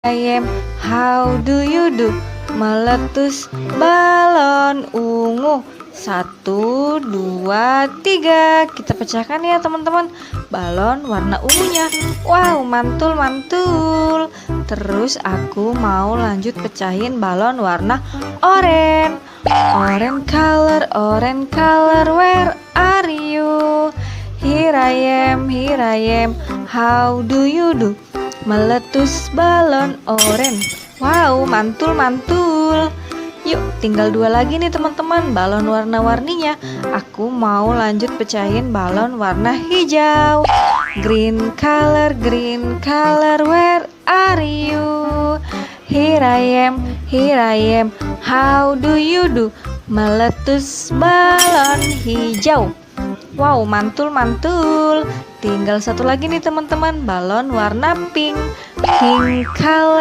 I am, how do you do? Meletus balon ungu. 1, 2, 3. Kita pecahkan ya teman-teman balon warna ungunya. Wow, mantul-mantul. Terus aku mau lanjut pecahin balon warna oranye. Orange color, where are you? Here I am, how do you do? Meletus balon oranye. Wow, mantul-mantul. Yuk, tinggal 2 lagi nih teman-teman balon warna-warninya. Aku mau lanjut pecahin balon warna hijau. Green color, where are you? Here I am, how do you do? Meletus balon hijau. Wow, mantul-mantul. Tinggal 1 lagi nih teman-teman balon warna pink. Pink color.